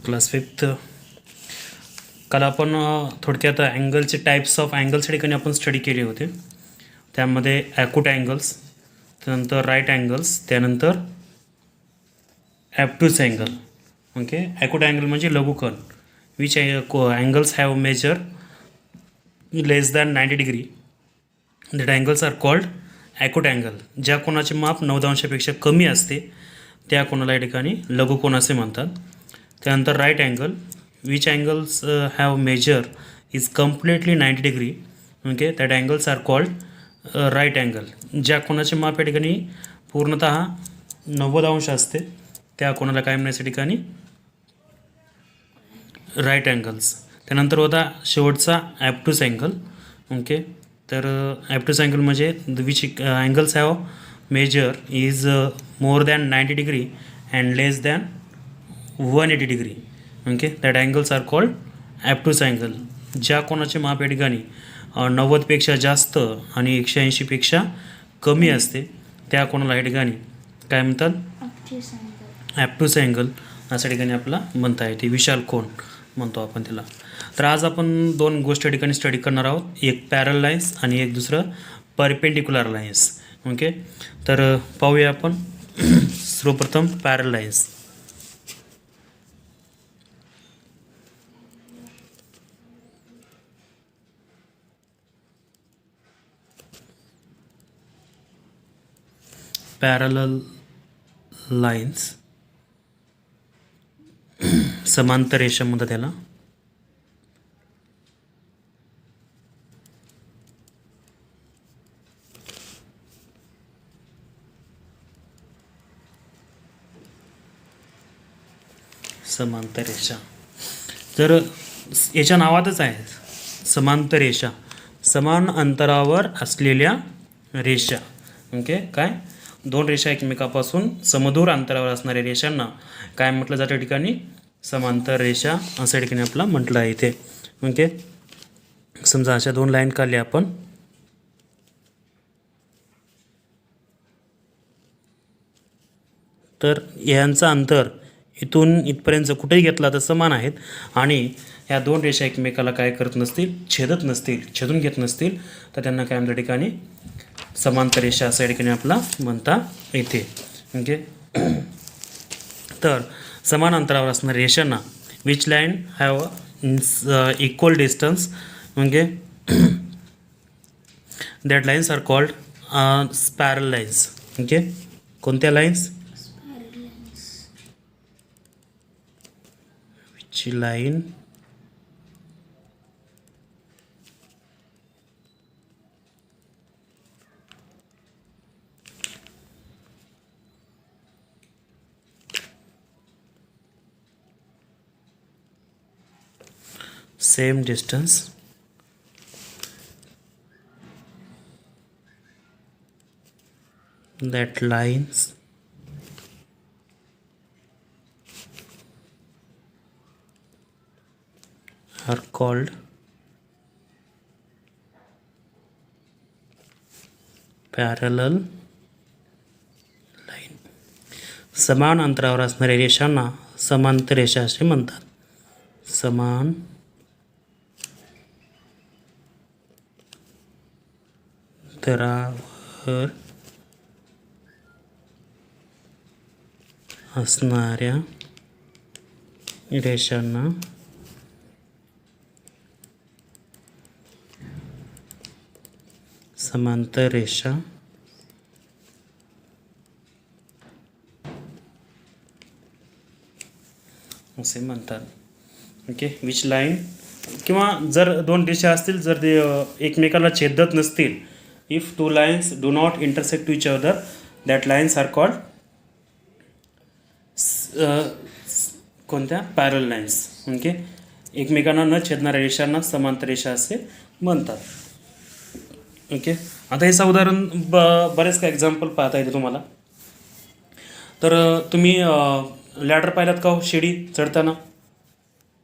Class fifth. काल आपण थोडक्यात अँगलचे टाईप्स ऑफ अँगल्स ठिकाणी आपण स्टडी केले होते. त्यामध्ये ॲक्यूट अँगल्स, त्यानंतर राईट अँगल्स, त्यानंतर obtuse angle. Okay, acute angle म्हणजे लघुकोन which angles have measure less than 90 degree. That angles are called acute angle. ज्या कोणाचे माप 90 अंशापेक्षा कमी असते त्या कोणाला या ठिकाणी लघुकोन असे म्हणतात. त्यानंतर right angle which angles have measure is completely 90 degree. Okay, that angles are called right angle. ज्या कोणाचे माप या ठिकाणी पूर्णतः 90 अंश असते त्या कोणाला काय म्हणायचं ठिकाणी राईट अँगल्स. त्यानंतर होता शेवटचा ॲब्ट्यूस अँगल. ओके, तर ॲब्ट्यूस अँगल म्हणजे which angles have measure is more than 90 degree and less than 180 degree. Okay, that angles are called obtuse angle. ज्या कोणाचे माप या ठिकाणी 90पेक्षा जास्त आणि 180पेक्षा कमी असते त्या कोणाला या ठिकाणी काय म्हणतात ॲब्ट्यूस अँगल अशा ठिकाणी आपला म्हणता येते. विशाल कोन म्हणतो आपण त्याला. तर आज आपण दोन गोष्टी ठिकाणी स्टडी करणार आहोत, एक पॅरल लाईन्स आणि एक दुसरं परपेंडिक्युलर लाईन्स. ओके, तर पाहूया आपण सर्वप्रथम पॅरल लाईन्स. पॅरलल लाईन्स समांतर रेषा म्हणतात त्याला. समांतर रेषा तर याच्या नावातच आहे समांतर रेषा, समान अंतरावर असलेल्या रेषा. ओके, काय दोन रेषा एकमेकापासून समदूर अंतरावर असणाऱ्या रेषांना काय म्हटलं जातं ठिकाणी समांतर रेषा अशा ठिकाणी आपला म्हटलं आहे इथे. ओके, समजा अशा दोन लाईन काढल्या आपण, तर यांचं अंतर इथून इथपर्यंत कुठेही घेतला तर समान आहेत आणि ह्या दोन रेषा एकमेकाला काय करत नसतील, छेदत नसतील, छेदून घेत नसतील तर त्यांना काय म्हणतात ठिकाणी समांतर रेषा अशा ठिकाणी आपला म्हणता येते. ओके, तर समान अंतरावर असणाऱ्या रेषांना which line have equal distance. म्हणजे दॅट लाईन्स आर कॉल्ड पॅरल लाईन्स. ओके, कोणत्या lines which line same distance that lines are called parallel line. समान अंतरावर असणाऱ्या रेषांना समांतर रेषा असे म्हणतात. समान अंतरावर असणाऱ्या रेषांना समांतर रेषा असे म्हणतात. ओके, विच लाईन किंवा जर दोन रेषा असतील जर ते एकमेकाला छेदत नसतील, if two lines do not intersect each other that lines are called कोणत्या पॅरल लाईन्स. ओके, एकमेकांना न छेदणाऱ्या रेषांना समांतर रेषा असे म्हणतात. ओके, आता याचं उदाहरण बरेच काही एक्झाम्पल पाहता येते तुम्हाला. तर तुम्ही लॅडर पाहिलात का हो, शिडी चढताना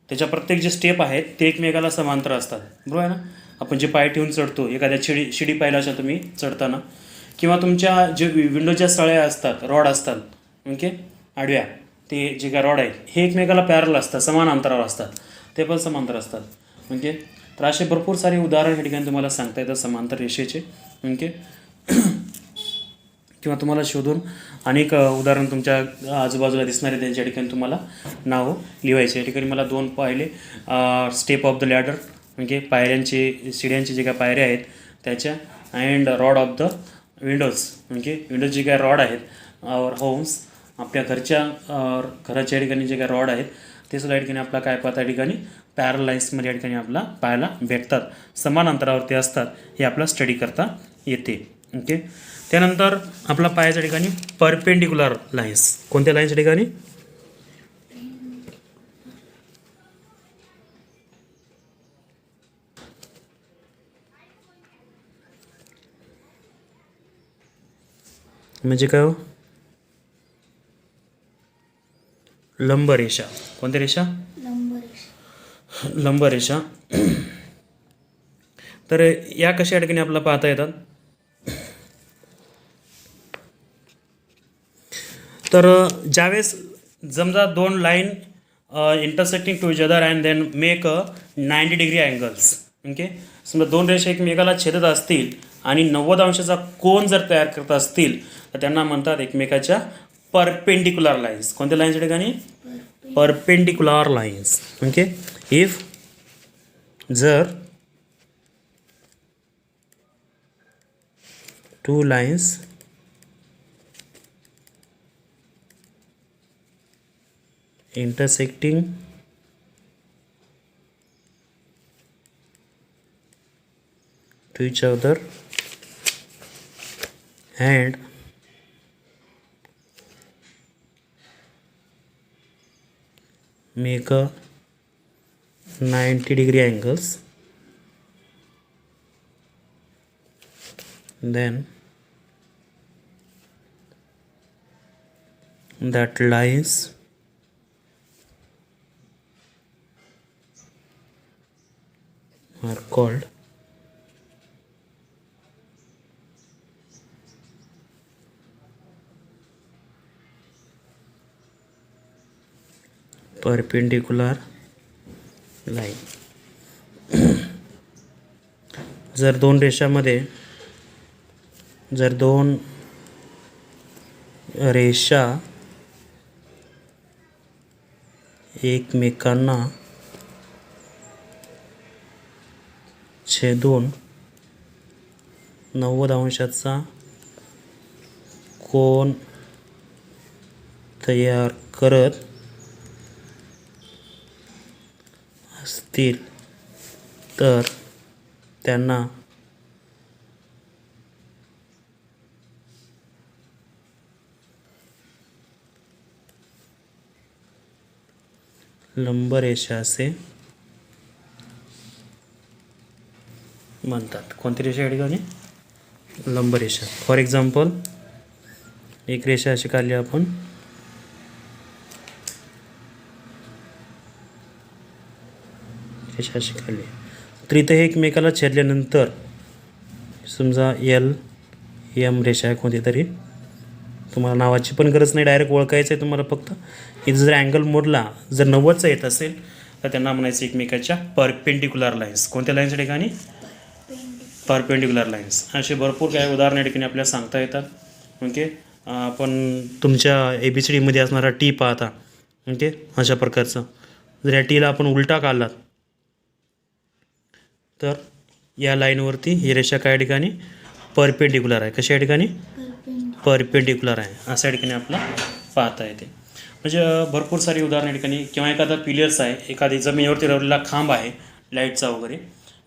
त्याच्या प्रत्येक जे स्टेप आहेत ते एकमेकाला समांतर असतात, बरोबर आहे ना. आपण जे पाय ठेवून चढतो एखाद्या शिडी पाहिला अशा तुम्ही चढताना, किंवा तुमच्या जे विंडोच्या सळ्या असतात, रॉड असतात, ओके आडव्या, ते जे काय रॉड आहेत हे एकमेकाला पॅरल असतात, समान अंतरावर असतात, ते पण समांतर असतात. ओके, तर असे भरपूर सारे उदाहरण या ठिकाणी तुम्हाला सांगता येतात समांतर रेषेचे. ओके, किंवा तुम्हाला शोधून अनेक उदाहरण तुमच्या आजूबाजूला दिसणारे त्यांच्या ठिकाणी तुम्हाला नावं लिहायचे. या ठिकाणी मला 2 पाहिले, स्टेप ऑफ द लॅडर म्हणजे पायऱ्यांचे शिड्यांचे जे काय पायऱ्या आहेत त्याच्या, and rod of the Windows म्हणजे विंडोज जे काय रॉड आहेत होम्स आपल्या घराच्या ठिकाणी जे काय रॉड आहेत ते सुद्धा या ठिकाणी आपला काय पाहता या ठिकाणी पॅरल लाईन्समध्ये या ठिकाणी आपला पाहायला भेटतात, समान अंतरावरती असतात, हे आपला स्टडी करता येते. ओके, त्यानंतर आपला पायाच्या ठिकाणी परपेंडिक्युलर लाईन्स. कोणत्या लाईन्सच्या ठिकाणी? म्हणजे काय हो? लंबरेषा. कोणत्या रेषा? लंबरेषा. तर या कशा या ठिकाणी आपल्याला पाहता येतात? तर ज्यावेळेस समजा 2 line intersecting to each other and then make 90 degree angles. Okay, समजा 2 रेषा एकमेकाला छेदत असतील आणि 90 अंशाचा कोन जर तयार करत असतील तर त्यांना म्हणतात एकमेकाच्या परपेंडिक्युलर लाईन्स. कोणत्या लाईन्सच्या ठिकाणी? Perpendicular lines. ओके, इफ जर 2 lines intersecting to each other and make a 90 degree angles, then that lines are called perpendicular line. जर 2 रेषामध्ये जर 2 रेषा एकमेकांना छेदून 90 अंशाचा कोन तयार करत असतील तर त्यांना लंबरेषा असे म्हणतात. कोणती रेषा या ठिकाणी? लंबरेषा. फॉर एक्झाम्पल एक रेषा अशी काढली आपण, रेषा अशी काढली तर इथे हे एकमेकाला छेदल्यानंतर समजा LM रेषा आहे कोणती तरी, तुम्हाला नावाची पण गरज नाही, डायरेक्ट ओळखायचं आहे तुम्हाला. फक्त इथं जर अँगल मोडला जर 90चा येत असेल तर त्यांना म्हणायचं एकमेकाच्या परपेंडिक्युलर लाईन्स. कोणत्या लाईन्सच्या ठिकाणी? Perpendicular lines. असे भरपूर काही उदाहरणं या ठिकाणी आपल्याला सांगता येतात. ओके, आपण तुमच्या ABCD मध्ये असणारा टी पाहता. ओके, अशा प्रकारचं जर या टीला आपण उलटा काढलात तर या लाईनवरती ही रेषा काय ठिकाणी परपेंडिक्युलर आहे. कशा या ठिकाणी? परपेंडिक्युलर आहे, अशा या ठिकाणी आपला पाहता येते. म्हणजे भरपूर सारी उदाहरणं या ठिकाणी. किंवा एखादा पिलर्स आहे, एखादी जमिनीवरती लावलेला खांब आहे लाईटचा वगैरे.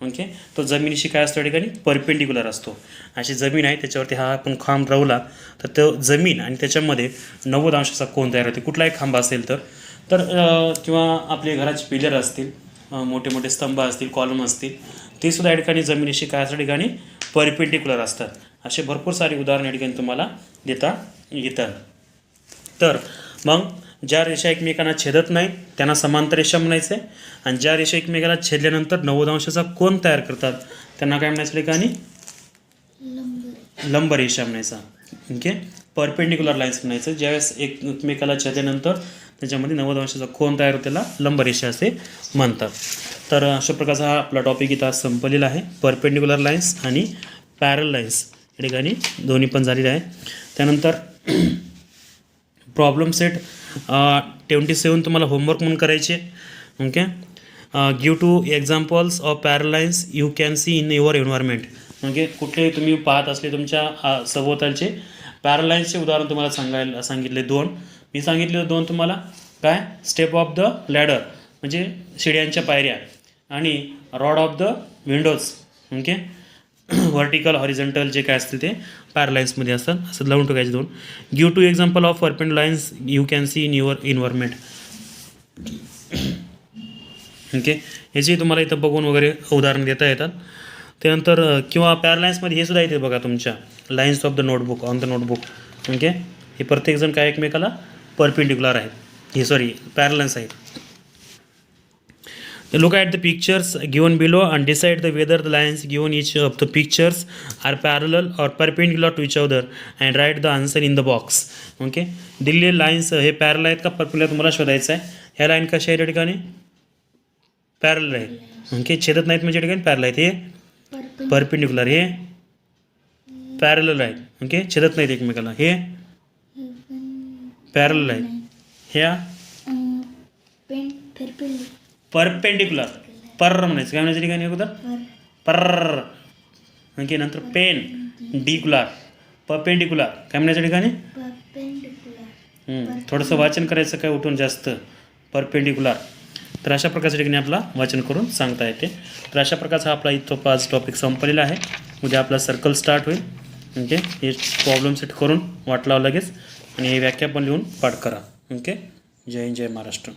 ओके, तो जमिनीशी काय असतो या ठिकाणी? परपेंडिक्युलर असतो. अशी जमीन आहे त्याच्यावरती हा आपण खांब लावला तर तो जमीन आणि त्याच्यामध्ये 90 अंशाचा कोन तयार होते. कुठलाही खांब असेल तर किंवा आपले घराचे पिलर असतील, मोठे मोठे स्तंभ असतील, कॉलम असतील, ते सुद्धा या ठिकाणी जमिनीशी काय असं ठिकाणी परपेंडिक्युलर असतात. असे भरपूर सारी उदाहरणं या ठिकाणी तुम्हाला देता येतात. तर मग ज्या रेषा एकमेकांना छेदत नाहीत त्यांना समांतर रेषा म्हणायचे, आणि ज्या रेषा एकमेकाला छेदल्यानंतर 90 अंशाचा कोन तयार करतात त्यांना काय म्हणायचं ठिकाणी? लंबरेषा म्हणायचा. ओके, परपेंडिक्युलर लाईन्स म्हणायचं. ज्यावेळेस एकमेकाला छेदल्यानंतर त्याच्यामध्ये 90 अंशाचा कोन तयार होतो त्याला लंबरेषा असे म्हणतात. तर अशा प्रकारचा हा आपला टॉपिक इथं आज संपलेला आहे. परपेंडिक्युलर लाईन्स आणि पॅरल लाईन्स या ठिकाणी दोन्ही पण झालेले आहे. त्यानंतर प्रॉब्लेम सेट 27 तुम्हाला होमवर्क म्हणून करायचे. ओके, गिव्ह 2 एक्झाम्पल्स ऑफ पॅरल lines you can see in your environment. म्हणजे कुठले तुम्ही पाहत असले तुमच्या सभोवतालचे पॅरल लाईन्सचे उदाहरण तुम्हाला सांगितले 2. मी सांगितले 2 तुम्हाला काय, स्टेप ऑफ द लॅडर म्हणजे शिड्यांच्या पायऱ्या आणि rod of the Windows. Okay, vertical horizontal जे काय असते ते पॅरल लाईन्समध्ये असतात. असं लावून टाकायचे 2. Give 2 example of perpendicular lines you can see in your environment. Okay, याची तुम्हाला इथं बघून वगैरे उदाहरण देता येतात. त्यानंतर किंवा पॅरल लाईन्समध्ये हे सुद्धा येते बघा तुमच्या lines of the notebook on the notebook. Okay, हे प्रत्येकजण काय एकमेकाला परपेंडिक्युलर आहेत, हे सॉरी पॅरल लाईन्स आहेत. Look at the pictures given below and decide the whether the lines given each of the pictures are parallel or perpendicular to each other and write the answer in the box. Okay, दिलेले lines हे पॅरल आहेत का perpendicular तुम्हाला शोधायचं आहे. ह्या line कशा आहेत या ठिकाणी, पॅरल आहेत. ओके, छेदत नाहीत म्हणजे या ठिकाणी पॅरल आहेत. हे परपेंडिक्युलर, हे पॅरल आहेत. ओके, छेदत नाहीत एकमेकाला, हे पॅरल आहेत. ह्या परपेंडिक्युलर, पर म्हणायचं, काय म्हणायचं ठिकाणी अगोदर पर. ओके, नंतर पेन डिक्युलर, परपेंडिक्युलर काय म्हणायचं ठिकाणी, थोडंसं वाचन करायचं काय उठून जास्त, परपेंडिक्युलर. तर अशा प्रकारच्या ठिकाणी आपला वाचन करून सांगता येते. तर अशा प्रकारचा आपला इथं आज टॉपिक संपलेला आहे. उद्या आपला सर्कल स्टार्ट होईल. ओके, हे प्रॉब्लेम सेट करून वाट लावा लगेच आणि हे व्याख्या पण लिहून पाठ करा. ओके, जय हिंद, जय महाराष्ट्र.